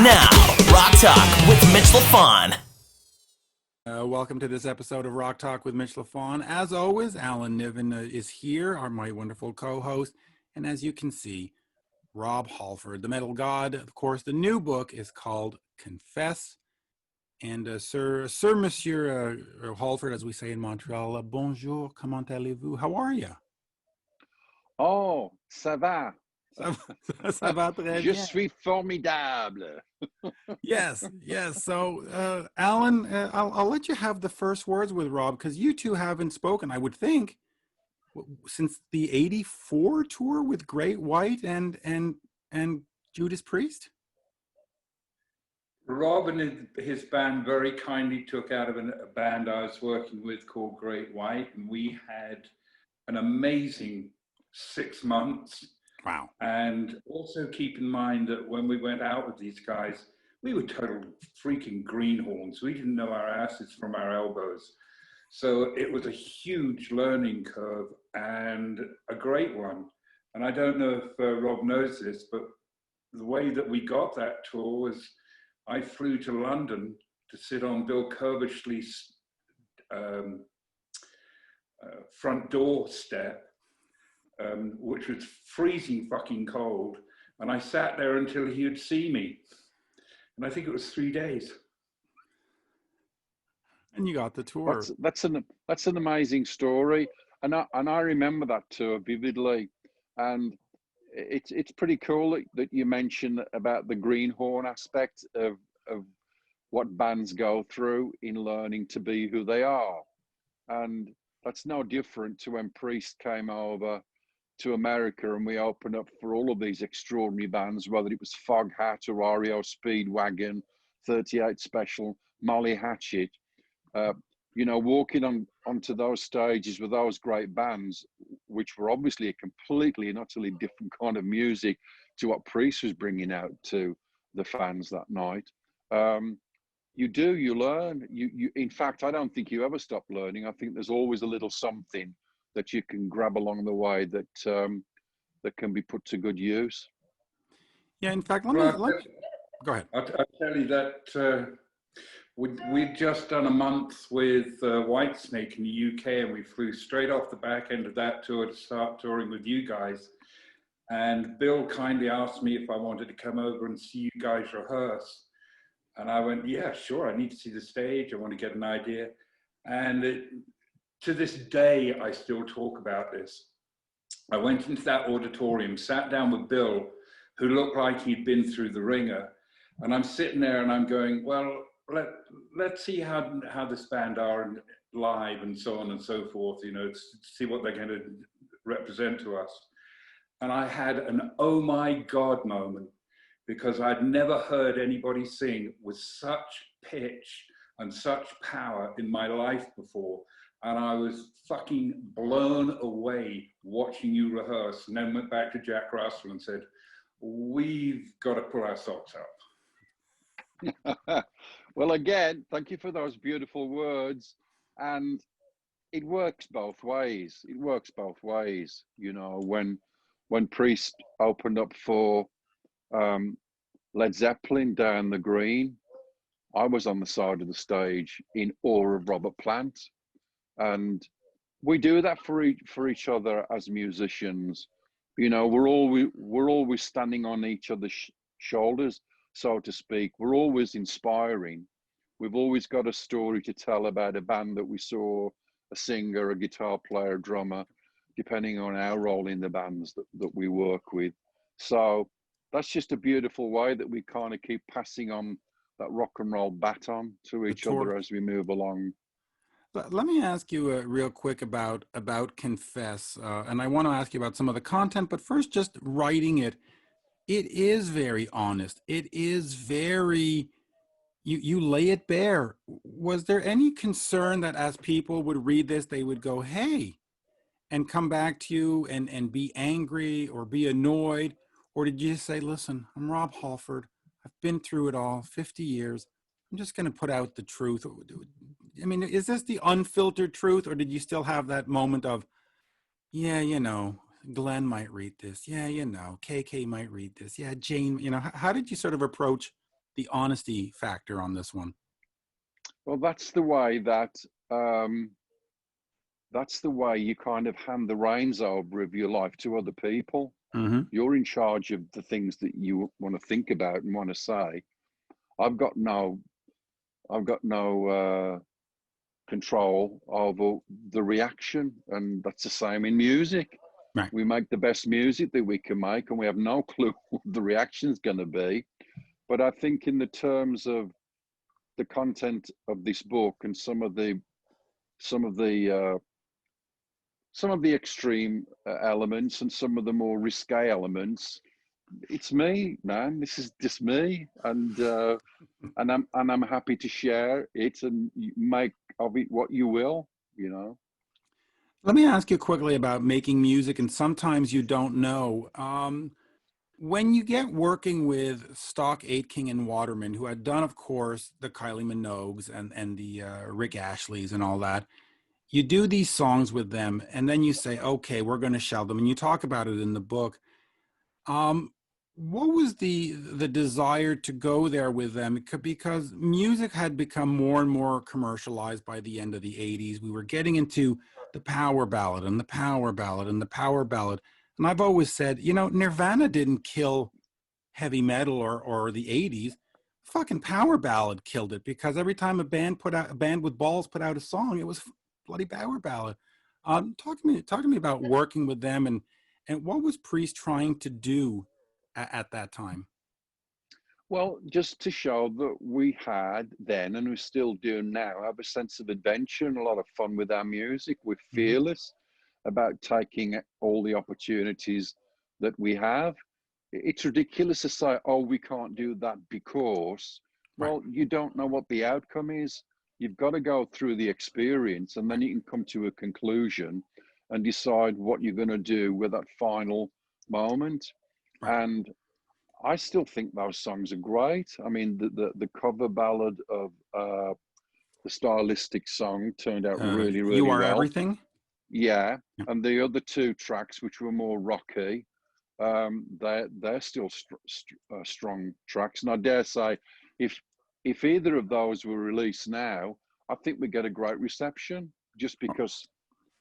Now, Rock Talk with Mitch Lafon. Welcome to this episode of Rock Talk with Mitch Lafon. As always, Niven is here, my wonderful co-host. And as you can see, Rob Halford, the metal god. Of course, the new book is called Confess. And Sir Monsieur Halford, as we say in Montreal, bonjour, comment allez-vous? How are you? Oh, ça va. Ça va très Je bien. suis formidable. Yes. So, Alan, I'll let you have the first words with Rob, because you two haven't spoken, I would think, since the '84 tour with Great White and Judas Priest. Rob and his band very kindly took out of a band I was working with called Great White, and we had an amazing 6 months. Wow. And also keep in mind that when we went out with these guys, we were total freaking greenhorns. We didn't know our asses from our elbows. So it was a huge learning curve and a great one. And I don't know if Rob knows this, but the way that we got that tour was I flew to London to sit on Bill Curbishley's front door step, which was freezing fucking cold. And I sat there until he would see me. And I think it was 3 days. And you got the tour. That's an amazing story. And I remember that tour vividly. And it's pretty cool that you mentioned about the greenhorn aspect of what bands go through in learning to be who they are. And that's no different to when Priest came over to America and we opened up for all of these extraordinary bands, whether it was Foghat or REO Speedwagon, 38 Special, Molly Hatchet. Walking onto those stages with those great bands, which were obviously a completely and utterly different kind of music to what Priest was bringing out to the fans that night. You learn. In fact, I don't think you ever stop learning. I think there's always a little something that you can grab along the way that can be put to good use. Yeah, in fact, go ahead. I'll tell you that we'd just done a month with Whitesnake in the UK, and we flew straight off the back end of that tour to start touring with you guys. And Bill kindly asked me if I wanted to come over and see you guys rehearse. And I went, yeah, sure, I need to see the stage. I want to get an idea. And to this day, I still talk about this. I went into that auditorium, sat down with Bill, who looked like he'd been through the ringer. And I'm sitting there and I'm going, well, let's see how this band are live and so on and so forth, to see what they're going to represent to us. And I had an oh my God moment, because I'd never heard anybody sing with such pitch and such power in my life before. And I was fucking blown away watching you rehearse, and then went back to Jack Russell and said, we've got to pull our socks up. Well, again, thank you for those beautiful words. And it works both ways. When Priest opened up for Led Zeppelin down the Green, I was on the side of the stage in awe of Robert Plant. And we do that for each other as musicians. We're always standing on each other's shoulders, so to speak. We're always inspiring. We've always got a story to tell about a band that we saw, a singer, a guitar player, a drummer, depending on our role in the bands that we work with. So that's just a beautiful way that we kind of keep passing on that rock and roll baton to each other as we move along. Let me ask you real quick about Confess, and I want to ask you about some of the content, but first, just writing it is very honest. It is very, you lay it bare. Was there any concern that as people would read this, they would go, hey, and come back to you and be angry or be annoyed? Or did you just say, listen, I'm Rob Halford. I've been through it all, 50 years. I'm just going to put out the truth. I mean, is this the unfiltered truth, or did you still have that moment of, yeah, Glenn might read this. Yeah, KK might read this. Yeah, Jane, how did you sort of approach the honesty factor on this one? Well, that's the way that that's the way you kind of hand the reins over of your life to other people. Mm-hmm. You're in charge of the things that you want to think about and want to say. I've got no control over the reaction, and that's the same in music. Right. We make the best music that we can make, and we have no clue what the reaction's going to be. But I think in the terms of the content of this book and some of the extreme elements and some of the more risque elements, it's me, man. This is just me, and I'm happy to share it and make of it what you will, you know. Let me ask you quickly about making music, and sometimes you don't know. When you get working with Stock Aitken and Waterman, who had done, of course, the Kylie Minogues and the Rick Ashleys and all that, you do these songs with them, and then you say, okay, we're going to shelve them, and you talk about it in the book. What was the desire to go there with them? Because music had become more and more commercialized by the end of the 80s. We were getting into the power ballad and the power ballad and the power ballad. And I've always said, you know, Nirvana didn't kill heavy metal or the 80s. Fucking power ballad killed it, because every time a band with balls put out a song, it was bloody power ballad. Talk to me about working with them, and what was Priest trying to do at that time? Well, just to show that we had then, and we still do now, have a sense of adventure and a lot of fun with our music. We're fearless about taking all the opportunities that we have. It's ridiculous to say, oh, we can't do that because, well, you don't know what the outcome is. You've got to go through the experience, and then you can come to a conclusion and decide what you're going to do with that final moment. And I still think those songs are great. I mean, the cover ballad of the stylistic song turned out really, really You Are well. Everything? Yeah. And the other two tracks, which were more rocky, they're still strong tracks. And I dare say, if either of those were released now, I think we get a great reception, just because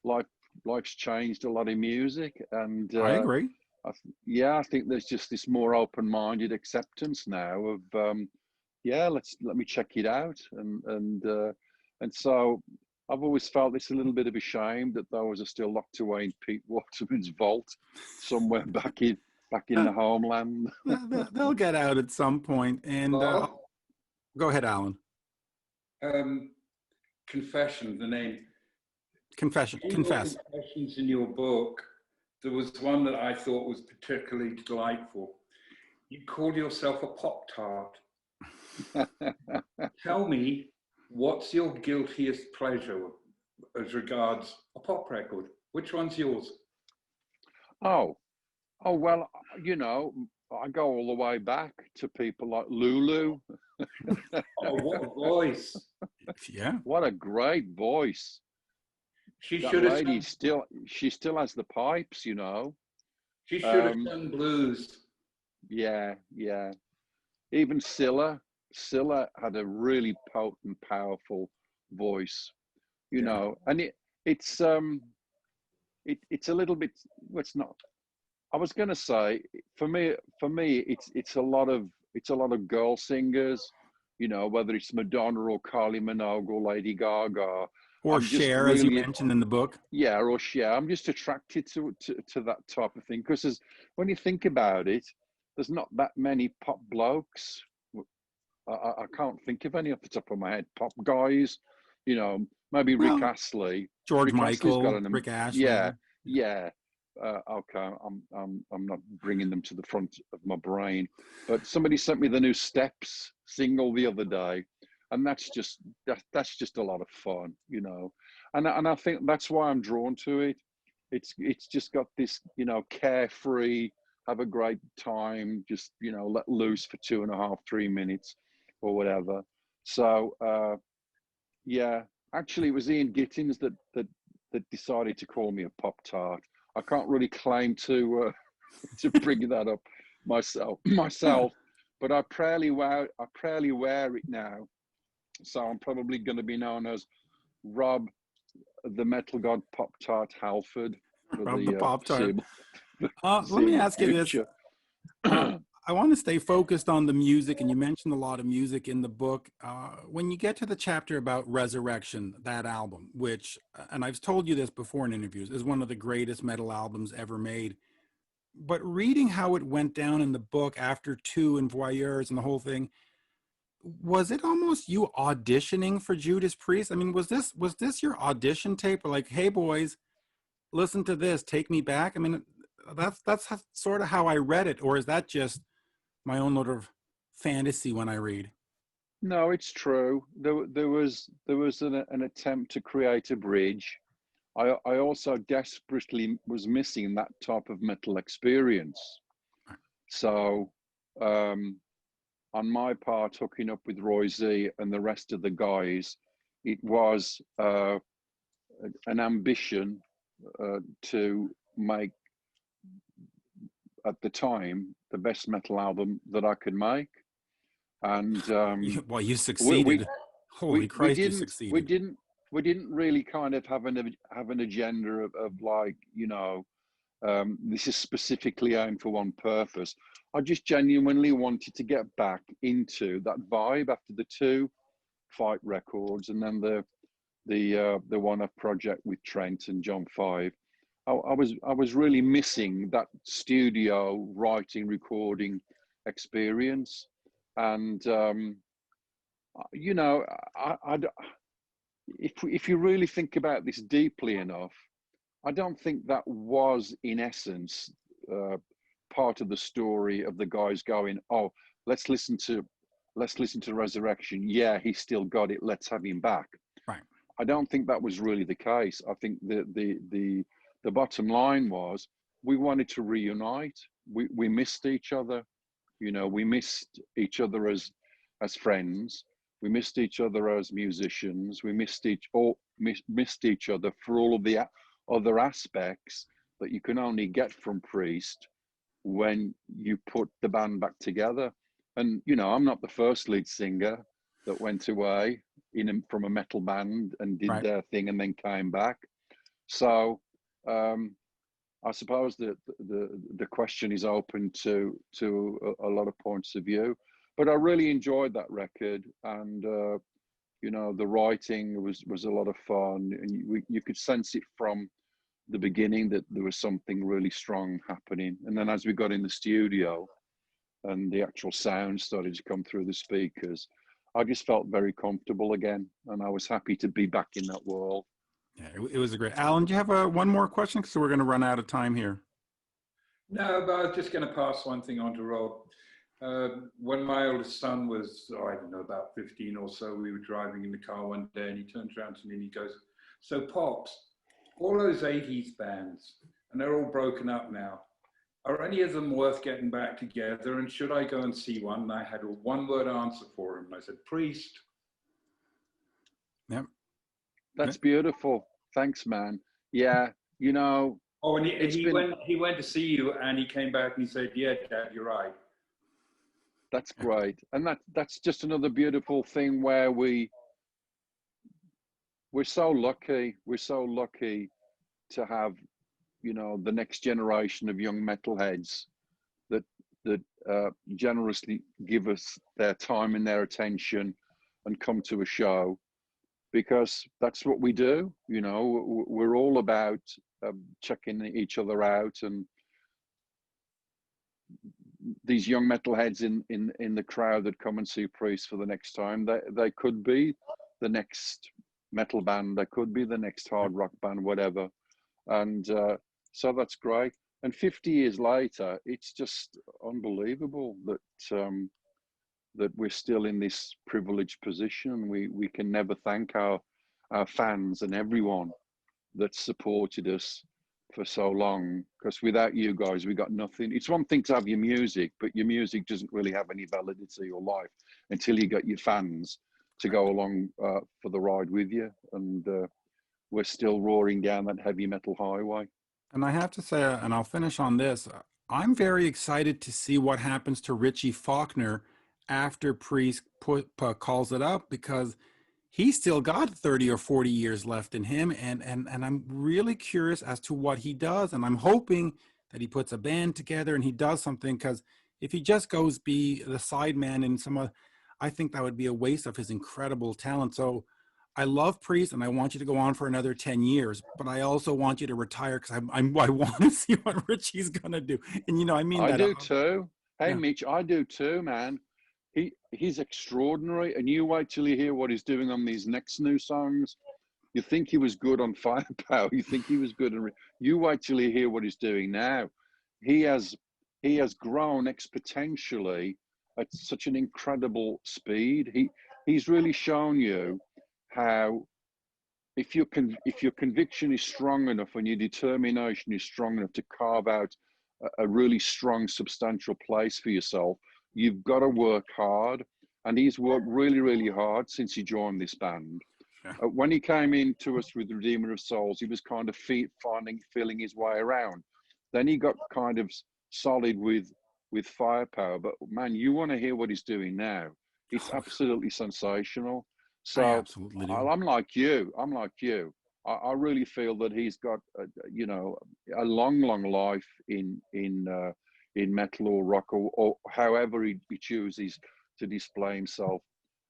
life's changed a lot in music. And I agree. I think there's just this more open-minded acceptance now of let me check it out, and so I've always felt it's a little bit of a shame that those are still locked away in Pete Waterman's vault somewhere back in the homeland. They'll get out at some point. And go ahead, Alan. Confession, the name. Confess. Confessions in your book, there was one that I thought was particularly delightful. You called yourself a Pop-Tart. Tell me, what's your guiltiest pleasure as regards a pop record? Which one's yours? Oh, well, you know, I go all the way back to people like Lulu. Oh, what a voice. Yeah. What a great voice. She still has the pipes, you know. She should have sung blues. Yeah. Even Scylla had a really potent, powerful voice, you know. And it's a little bit. Well, it's not. I was going to say, for me, it's a lot of girl singers, you know, whether it's Madonna or Kylie Minogue or Lady Gaga. Or Cher, as you mentioned in the book. Yeah, or Cher. I'm just attracted to that type of thing, because when you think about it, there's not that many pop blokes. I can't think of any off the top of my head. Pop guys, you know, maybe Rick Astley, George Michael, Rick Astley. Yeah. Okay, I'm not bringing them to the front of my brain, but somebody sent me the new Steps single the other day, and that's just a lot of fun, you know, and I think that's why I'm drawn to it. It's just got this, you know, carefree, have a great time, just, you know, let loose for 2.5-3 minutes or whatever. So actually it was Ian Gittins that decided to call me a Pop-Tart. I can't really claim to bring that up myself, but I proudly wear it now. So I'm probably going to be known as Rob, the Metal God Pop Tart Halford for Rob the Pop Tart. Let me ask you this. I want to stay focused on the music, and you mentioned a lot of music in the book. When you get to the chapter about Resurrection, that album, which, and I've told you this before in interviews, is one of the greatest metal albums ever made. But reading how it went down in the book after Two and Voyeurs and the whole thing, was it almost you auditioning for Judas Priest? I mean, was this your audition tape? Or like, hey boys, listen to this, take me back? I mean, that's sort of how I read it, or is that just my own sort of fantasy when I read? No, it's true. There was an attempt to create a bridge. I also desperately was missing that type of metal experience. So on my part, hooking up with Roy Z and the rest of the guys, it was an ambition to make, at the time, the best metal album that I could make. And well, you succeeded. Holy Christ, you succeeded. We didn't really kind of have an agenda of like, you know, this is specifically aimed for one purpose. I just genuinely wanted to get back into that vibe after the two Fight records, and then the one-off project with Trent and John Five. I was really missing that studio writing, recording experience, and you know, if you really think about this deeply enough, I don't think that was in essence part of the story of the guys going, oh, let's listen to Resurrection. Yeah, he still got it. Let's have him back. Right. I don't think that was really the case. I think the bottom line was we wanted to reunite. We missed each other. You know, we missed each other as friends. We missed each other as musicians. We missed each other for all of the other aspects that you can only get from Priest when you put the band back together. And, you know, I'm not the first lead singer that went away from a metal band and did their thing and then came back. So I suppose that the question is open to a lot of points of view. But I really enjoyed that record, and you know, the writing was a lot of fun, and you could sense it from the beginning that there was something really strong happening. And then as we got in the studio and the actual sound started to come through the speakers, I just felt very comfortable again, and I was happy to be back in that world. Yeah, it was a great. Alan, do you have one more question? Because we're going to run out of time here. No, but I was just going to pass one thing on to Rob. When my oldest son was, I don't know, about 15 or so, we were driving in the car one day and he turns around to me and he goes, so Pops, all those 80s bands, and they're all broken up now, are any of them worth getting back together, and should I go and see one? And I had a one-word answer for him. I said, Priest. Yep. That's beautiful. Thanks, man. Yeah, you know. Oh, and he went to see you and he came back and he said, yeah, Dad, you're right. That's great. And that's just another beautiful thing where we're so lucky. We're so lucky to have, you know, the next generation of young metalheads that generously give us their time and their attention and come to a show, because that's what we do. You know, we're all about checking each other out, and these young metalheads in the crowd that come and see Priest for the next time, they could be the next metal band, they could be the next hard rock band, whatever. And so that's great. And 50 years later, it's just unbelievable that that we're still in this privileged position. We can never thank our fans and everyone that supported us for so long, because without you guys, we got nothing. It's one thing to have your music, but your music doesn't really have any validity or life until you got your fans to go along for the ride with you. And we're still roaring down that heavy metal highway. And I have to say, and I'll finish on this, I'm very excited to see what happens to Richie Faulkner after Priest calls it up, because he's still got 30 or 40 years left in him, and I'm really curious as to what he does, and I'm hoping that he puts a band together and he does something, because if he just goes be the sideman in some, I think that would be a waste of his incredible talent. So I love Priest and I want you to go on for another 10 years, but I also want you to retire, because I want to see what Richie's gonna do. And I mean I that. do too. Hey, Yeah. Mitch, I do too, man. He's extraordinary, and you wait till you hear what he's doing on these next new songs. You think he was good on Firepower. You think he was good, and you wait till you hear what he's doing now. He has grown exponentially at such an incredible speed. He's really shown you how, if your conviction is strong enough and your determination is strong enough to carve out a really strong, substantial place for yourself, you've got to work hard. And he's worked really, really hard since he joined this band. Yeah. When he came in to us with Redeemer of Souls, he was kind of feeling his way around. Then he got kind of solid with Firepower. But man, you want to hear what he's doing now. It's absolutely sensational. I So absolutely do. I'm like you. I really feel that he's got, a long, long life in metal or rock, or however he chooses to display himself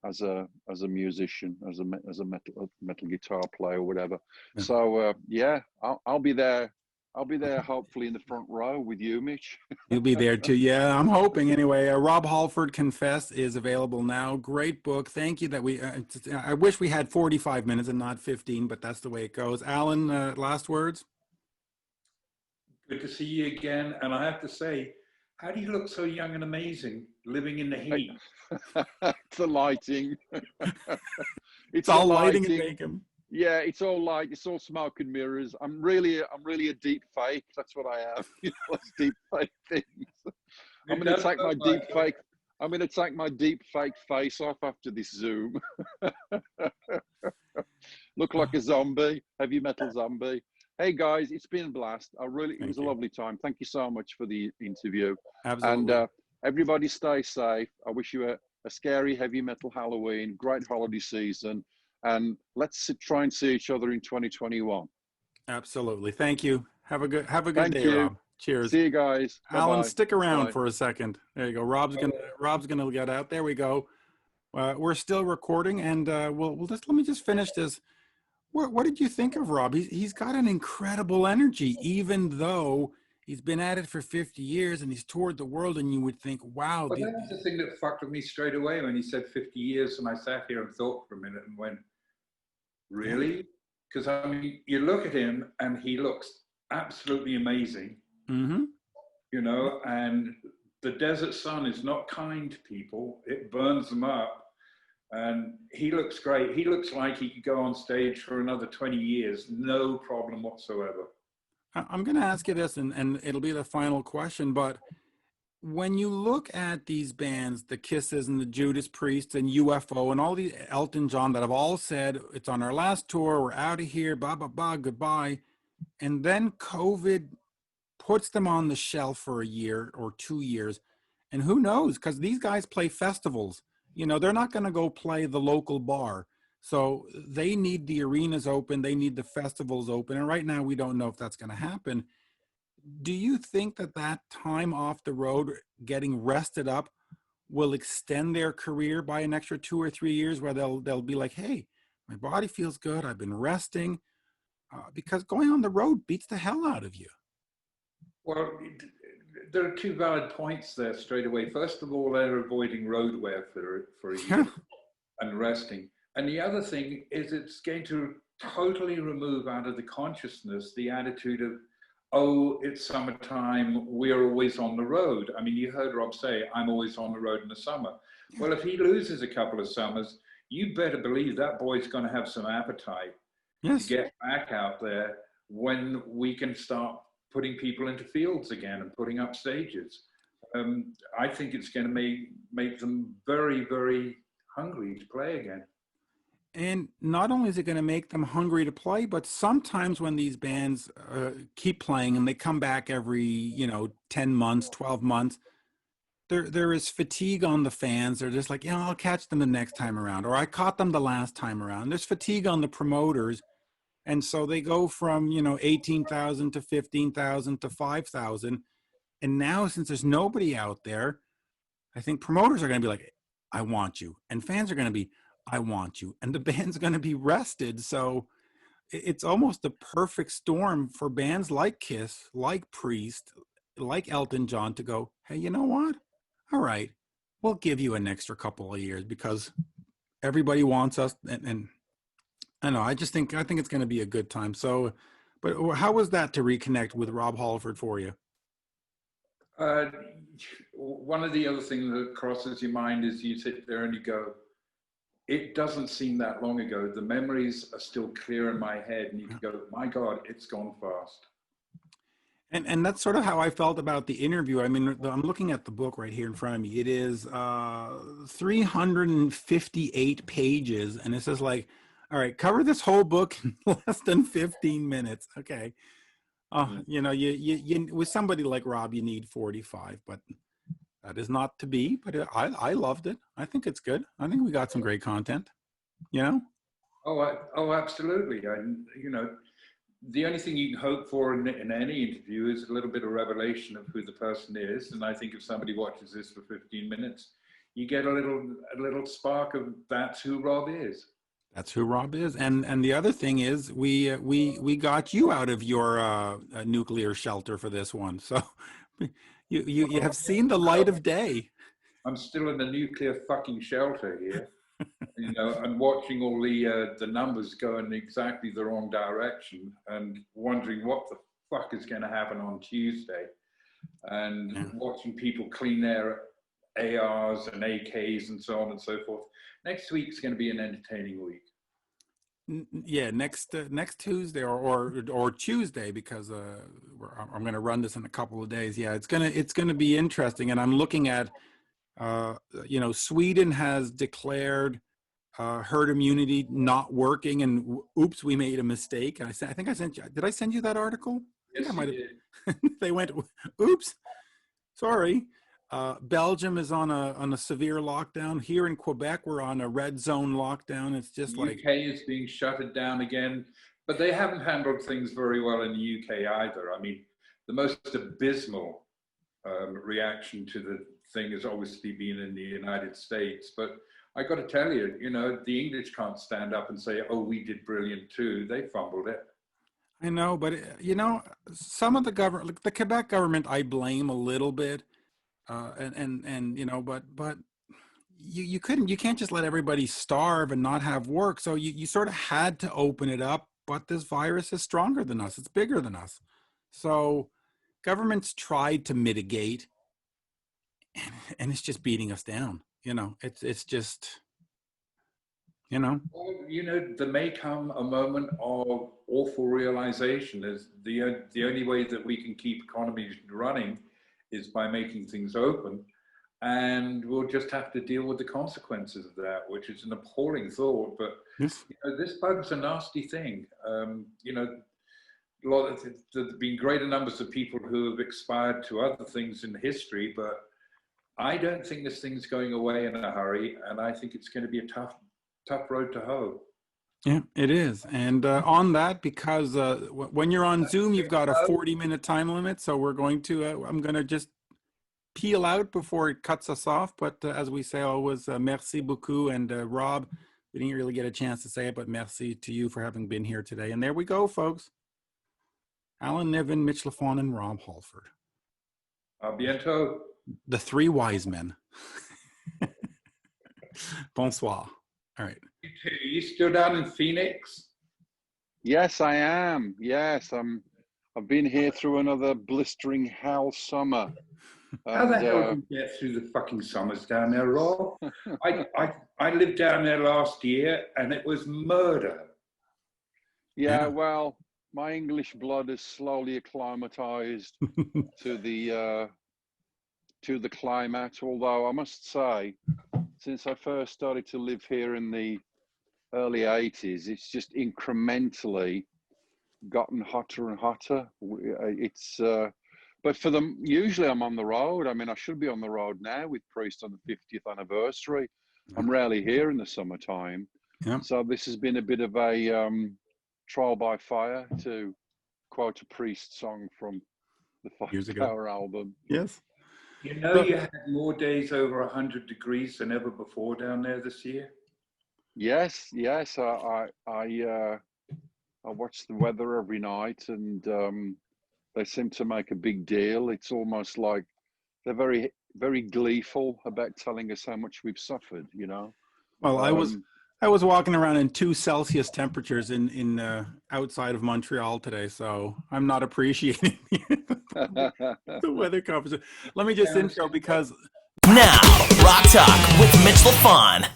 as a musician, as a metal guitar player or whatever. Yeah. So yeah, I'll be there. I'll be there, hopefully in the front row with you, Mitch. You'll be there too. Yeah, I'm hoping anyway. Rob Halford Confess is available now. Great book. Thank you. I wish we had 45 minutes and not 15, but that's the way it goes. Alan, last words? Good to see you again. And I have to say, how do you look so young and amazing living in the heat? It's the lighting. It's all lighting and makeup. Yeah, it's all light. It's all smoke and mirrors. I'm really a deep fake. That's what I am. Those deep fake things. I'm going to take my deep fake. I'm going to take my deep fake face off after this Zoom. Look like a zombie, heavy metal zombie. Hey guys, it's been a blast. It was a lovely time. Thank you so much for the interview. Absolutely. And everybody stay safe. I wish you a scary heavy metal Halloween, great holiday season, and let's try and see each other in 2021. Absolutely. Thank you. Have a good Thank day, you. Rob. Cheers. See you guys. Alan, Bye-bye. stick around Bye. for a second. There you go. Rob's gonna get out. There we go. We're still recording, and we'll just let me just finish this. What did you think of Rob? He's got an incredible energy, even though he's been at it for 50 years and he's toured the world, and you would think, wow. Well, that was the thing that fucked with me straight away when he said 50 years, and I sat here and thought for a minute and went, really? Because I mean, you look at him and he looks absolutely amazing, Mm-hmm. And the desert sun is not kind to people. It burns them up. And he looks great. He looks like he could go on stage for another 20 years, no problem whatsoever. I'm going to ask you this, and it'll be the final question, but when you look at these bands, the Kisses and the Judas Priest and UFO and all the Elton John that have all said, it's on our last tour, we're out of here, blah, blah, blah, goodbye. And then COVID puts them on the shelf for a year or 2 years. And who knows? Because these guys play festivals. They're not going to go play the local bar. So they need the arenas open. They need the festivals open. And right now, we don't know if that's going to happen. Do you think that time off the road, getting rested up, will extend their career by an extra 2 or 3 years, where they'll be like, hey, my body feels good. I've been resting. Because going on the road beats the hell out of you. Well, there are two valid points there straight away. First of all, they're avoiding road wear for a year and resting. And the other thing is it's going to totally remove out of the consciousness the attitude of, oh, it's summertime, we're always on the road. I mean, you heard Rob say, I'm always on the road in the summer. Well, if he loses a couple of summers, you better believe that boy's going to have some appetite to get back out there when we can start putting people into fields again and putting up stages. I think it's going to make them very, very hungry to play again. And not only is it going to make them hungry to play, but sometimes when these bands keep playing and they come back every, 10 months, 12 months, there is fatigue on the fans. They're just like, I'll catch them the next time around, or I caught them the last time around. There's fatigue on the promoters. And so they go from, 18,000 to 15,000 to 5,000. And now, since there's nobody out there, I think promoters are going to be like, I want you. And fans are going to be, I want you. And the band's going to be rested. So it's almost a perfect storm for bands like Kiss, like Priest, like Elton John to go, hey, you know what? All right, we'll give you an extra couple of years because everybody wants us. And I know, I think it's going to be a good time. So, but how was that to reconnect with Rob Halford for you? One of the other things that crosses your mind is you sit there and you go, it doesn't seem that long ago. The memories are still clear in my head, and you can go, my God, it's gone fast. And that's sort of how I felt about the interview. I mean, I'm looking at the book right here in front of me. It is 358 pages, and it says like, all right, cover this whole book in less than 15 minutes. Okay. You with somebody like Rob, you need 45, but that is not to be. But I loved it. I think it's good. I think we got some great content. Oh, absolutely. The only thing you can hope for in any interview is a little bit of revelation of who the person is. And I think if somebody watches this for 15 minutes, you get a little spark of that's who Rob is. That's who Rob is. And the other thing is we got you out of your nuclear shelter for this one. So you have seen the light of day. I'm still in the nuclear fucking shelter here. And watching all the numbers go in exactly the wrong direction and wondering what the fuck is going to happen on Tuesday, and watching people clean their ARs and AKs and so on and so forth. Next week's going to be an entertaining week. Yeah, next Tuesday or Tuesday, because I'm going to run this in a couple of days. Yeah, it's gonna be interesting, and I'm looking at Sweden has declared herd immunity not working, and oops, we made a mistake. And I think I sent you. Did I send you that article? Yes, you did. They went, oops, sorry. Belgium is on a severe lockdown. Here in Quebec, we're on a red zone lockdown. It's just like UK is being shutted down again, but they haven't handled things very well in the UK either. I mean, the most abysmal reaction to the thing has obviously been in the United States, but I got to tell you, the English can't stand up and say, "Oh, we did brilliant too." They fumbled it. I know, but some of the government, like the Quebec government, I blame a little bit, but you can't just let everybody starve and not have work. So you sort of had to open it up. But this virus is stronger than us; it's bigger than us. So governments tried to mitigate, and it's just beating us down. It's just, Well, there may come a moment of awful realization as the only way that we can keep economies running is by making things open, and we'll just have to deal with the consequences of that, which is an appalling thought. But yes. This bug's a nasty thing. There's been greater numbers of people who have expired to other things in history, but I don't think this thing's going away in a hurry, and I think it's going to be a tough road to hoe. Yeah, it is. And on that, because when you're on Zoom, you've got a 40-minute time limit. So I'm going to just peel out before it cuts us off. But as we say always, merci beaucoup. And Rob, we didn't really get a chance to say it, but merci to you for having been here today. And there we go, folks. Alan Niven, Mitch Lafon, and Rob Halford. A bientôt. The three wise men. Bonsoir. All right. Are you still down in Phoenix? Yes, I am. Yes, I've been here through another blistering hell summer. How the hell do you get through the fucking summers down there, Rob? I lived down there last year, and it was murder. Yeah, well, my English blood is slowly acclimatized to the climate. Although I must say, since I first started to live here in the early 80s, it's just incrementally gotten hotter and hotter. But for them, usually I'm on the road. I mean, I should be on the road now with Priest on the 50th anniversary. I'm rarely here in the summertime. Yeah. So this has been a bit of a trial by fire, to quote a Priest song from the Years ago. Firepower album. Yes. You know, you had more days over 100 degrees than ever before down there this year. Yes. I watch the weather every night, and they seem to make a big deal. It's almost like they're very, very gleeful about telling us how much we've suffered, you know. Well, I was walking around in 2 Celsius temperatures in outside of Montreal today, so I'm not appreciating the weather conference. Let me just intro because Now, Rock Talk with Mitch Lafon.